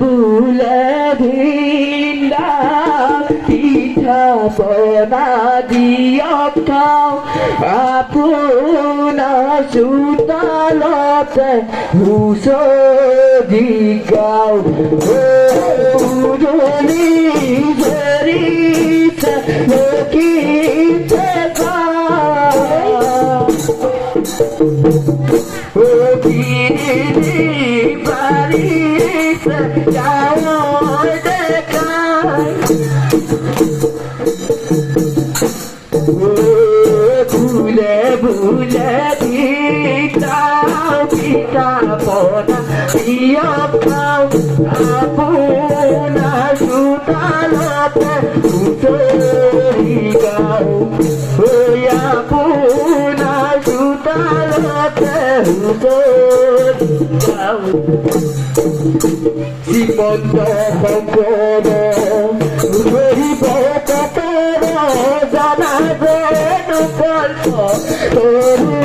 বুলে ভিন্দা পিঠা পনা দিয়ক খাওঁ আপোনাৰ চোতালতে হুঁচৰি গাওঁ উৰুলি ধৰিছে লক্ষীতে বাড়িতে যাওয়ার দেখায় ভুলে ভুলে দিতাও পিঠা পনা দিয়ক খাওঁ আপোনাৰ চোতালতে হুঁচৰি গাওঁ আপোনাৰ চোতালতে হুঁচৰি গাওঁ শ্ৰীমন্ত শংকৰ ধৰিব কপৰ জনাব নকল্প তৰু